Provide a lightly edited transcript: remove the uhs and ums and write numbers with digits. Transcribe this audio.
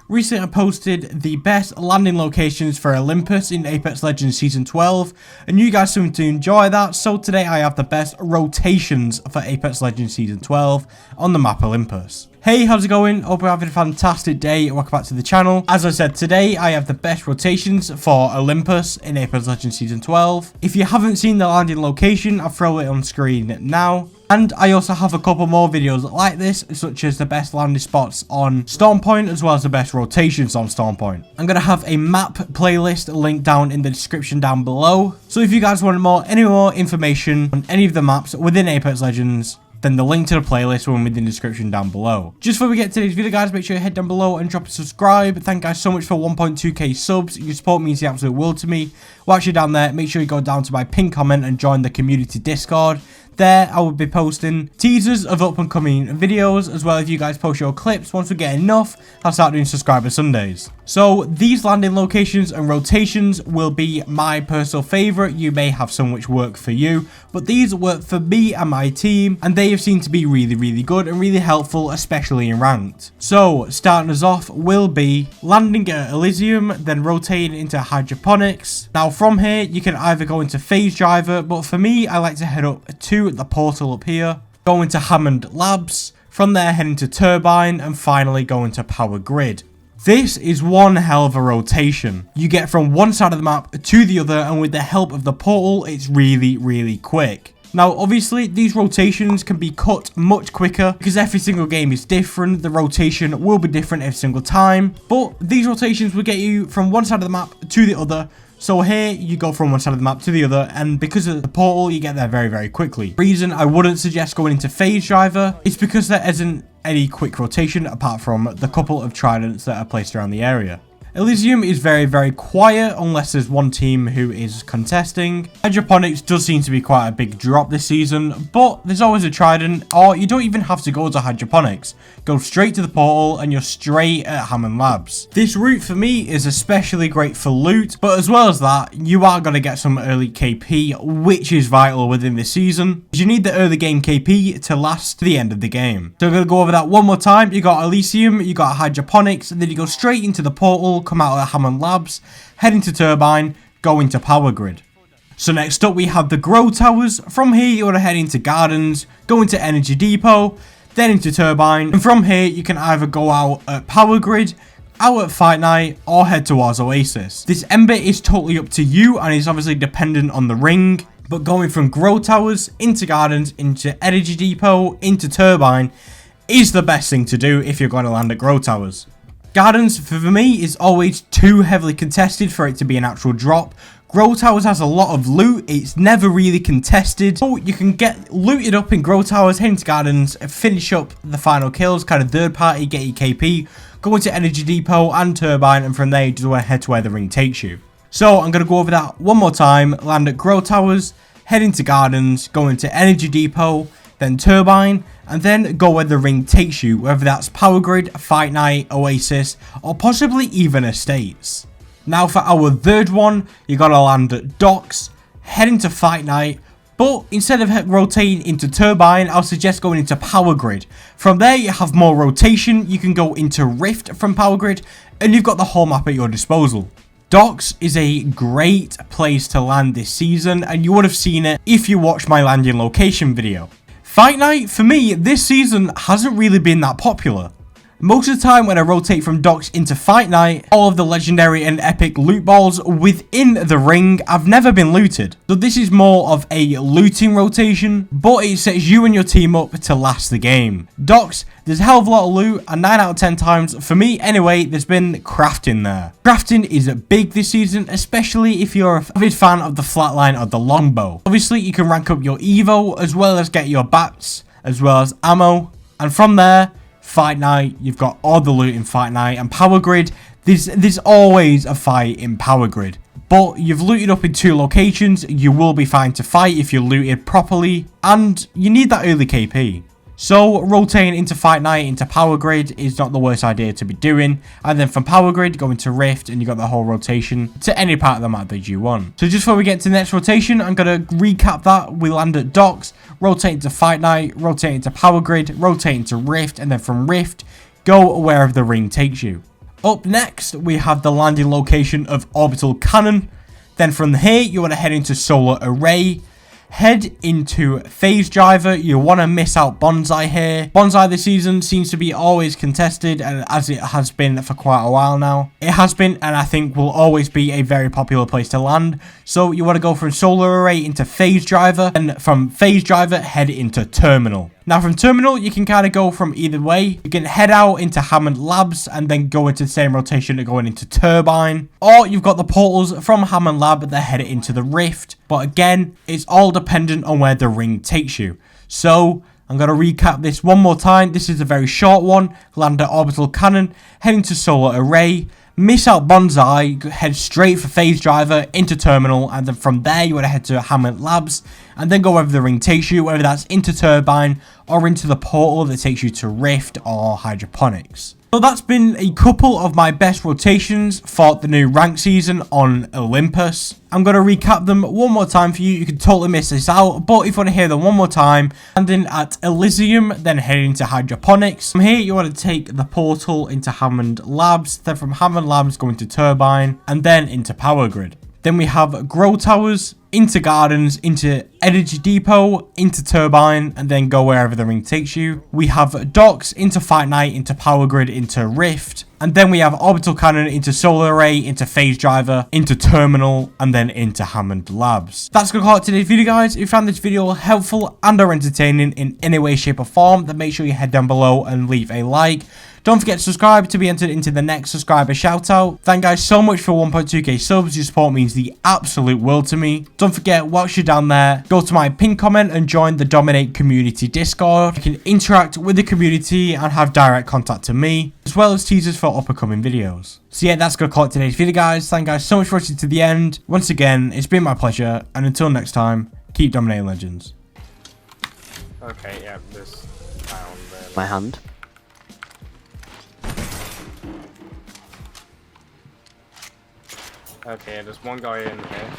Recently I posted the best landing locations for Olympus in Apex Legends Season 12, and you guys seem to enjoy that, so today I have the best rotations for Apex Legends Season 12 on the map Olympus. Hey, how's it going? Hope you're having a fantastic day. Welcome back to the channel. As I said, today I have the best rotations for Olympus in Apex Legends Season 12. If you haven't seen the landing location, I'll throw it on screen now. And I also have a couple more videos like this, such as the best landing spots on Storm Point, as well as the best rotations on Storm Point. I'm going to have a map playlist linked down in the description down below. So if you guys want any more information on any of the maps within Apex Legends, then the link to the playlist will be in the description down below. Just before we get to today's video, guys, make sure you head down below and drop a subscribe. Thank you guys so much for 1.2k subs. Your support means the absolute world to me. Whilst you're down there, make sure you go down to my pinned comment and join the community Discord. There, I will be posting teasers of up and coming videos, as well as you guys post your clips. Once we get enough, I'll start doing subscriber Sundays. So these landing locations and rotations will be my personal favorite. You may have some which work for you, but these work for me and my team, and they have seemed to be really good and really helpful, especially in ranked. So starting us off will be landing at Elysium, then rotating into hydroponics. Now from here, you can either go into phase driver, but for me, I like to head up to the portal up here, go into Hammond Labs, from there head into turbine, and finally go into power grid. This is one hell of a rotation. You get from one side of the map to the other, and with the help of the portal, it's really quick. Now, obviously, these rotations can be cut much quicker because every single game is different. The rotation will be different every single time, but these rotations will get you from one side of the map to the other. So here, you go from one side of the map to the other, and because of the portal, you get there very quickly. The reason I wouldn't suggest going into phase driver is because there isn't any quick rotation apart from the couple of tridents that are placed around the area. Elysium is very quiet unless there's one team who is contesting. Hydroponics does seem to be quite a big drop this season, but there's always a trident, or you don't even have to go to hydroponics. Go straight to the portal and you're straight at Hammond Labs. This route for me is especially great for loot, but as well as that, you are going to get some early KP, which is vital within this season. You need the early game KP to last to the end of the game. So I'm going to go over that one more time. You got Elysium, you got hydroponics, and then you go straight into the portal, come out of Hammond Labs, head into turbine, go into power grid. So next up we have the grow towers. From here you want to head into gardens, go into energy depot, then into turbine, and from here you can either go out at power grid, out at fight night, or head towards oasis. This ember is totally up to you and is obviously dependent on the ring, but going from grow towers into gardens, into energy depot, into turbine is the best thing to do if you're going to land at grow towers. Gardens, for me, is always too heavily contested for it to be an actual drop. Grow Towers has a lot of loot, it's never really contested. So you can get looted up in Grow Towers, head into Gardens, finish up the final kills, kind of third party, get your KP, go into Energy Depot and Turbine, and from there you just want to head to where the ring takes you. So I'm going to go over that one more time. Land at Grow Towers, head into Gardens, go into Energy Depot, then Turbine, and then go where the ring takes you, whether that's Power Grid, Fight Night, Oasis, or possibly even Estates. Now for our third one, you gotta land at Docks, head into Fight Night, but instead of rotating into Turbine, I'll suggest going into Power Grid. From there you have more rotation, you can go into Rift from Power Grid, and you've got the whole map at your disposal. Docks is a great place to land this season, and you would have seen it if you watched my landing location video. Fight Night, for me, this season hasn't really been that popular. Most of the time when I rotate from Docks into Fight Night, all of the legendary and epic loot balls within the ring have never been looted. So this is more of a looting rotation, but it sets you and your team up to last the game. Docks, there's a hell of a lot of loot, and 9 out of 10 times, for me anyway, there's been crafting there. Crafting is big this season, especially if you're a avid fan of the flatline or the longbow. Obviously, you can rank up your Evo, as well as get your bats, as well as ammo, and from there, Fight Night, you've got all the loot in Fight Night, and Power Grid, there's always a fight in Power Grid. But you've looted up in 2 locations, you will be fine to fight if you're looted properly, and you need that early KP. So rotating into Fight Night into Power Grid is not the worst idea to be doing, and then from Power Grid go into Rift and you got the whole rotation to any part of the map that you want. So just before we get to the next rotation, I'm going to recap that. We land at Docks, rotate into Fight Night, rotate into Power Grid, rotate into Rift, and then from Rift go wherever the ring takes you. Up next, we have the landing location of Orbital Cannon. Then from here, you want to head into Solar Array. Head into Phase Driver. You want to miss out Bonsai here. Bonsai this season seems to be always contested, and as it has been for quite a while now. It has been, and I think will always be, a very popular place to land. So you want to go from Solar Array into Phase Driver, and from Phase Driver, head into Terminal. Now from Terminal, you can kind of go from either way. You can head out into Hammond Labs and then go into the same rotation of going into Turbine. Or you've got the portals from Hammond Lab that head into the Rift. But again, it's all dependent on where the ring takes you. So I'm going to recap this one more time. This is a very short one. Land at Orbital Cannon, head into Solar Array. Miss out Bonsai, head straight for Phase Driver into Terminal, and then from there you want to head to Hammond Labs, and then go wherever the ring takes you, whether that's into Turbine or into the portal that takes you to Rift or Hydroponics. So that's been a couple of my best rotations for the new rank season on Olympus. I'm going to recap them one more time for you. You can totally miss this out, but if you want to hear them one more time, landing at Elysium, then heading to Hydroponics. From here, you want to take the portal into Hammond Labs, then from Hammond Labs going to Turbine, and then into Power Grid. Then we have Grow Towers, into Gardens, into Energy Depot, into Turbine, and then go wherever the ring takes you. We have Docks, into Fight Night, into Power Grid, into Rift. And then we have Orbital Cannon, into Solar Array, into Phase Driver, into Terminal, and then into Hammond Labs. That's going to call it today's video, guys. If you found this video helpful and or entertaining in any way, shape, or form, then make sure you head down below and leave a like. Don't forget to subscribe to be entered into the next subscriber shoutout. Thank you guys so much for 1.2k subs. Your support means the absolute world to me. Don't forget, whilst you're down there, go to my pinned comment and join the Dominate Community Discord. You can interact with the community and have direct contact to me, as well as teasers for upcoming videos. So yeah, that's going to call it today's video, guys. Thank you guys so much for watching to the end. Once again, it's been my pleasure, and until next time, keep dominating legends. Okay, yeah, this found My hand. Okay, there's one guy in here.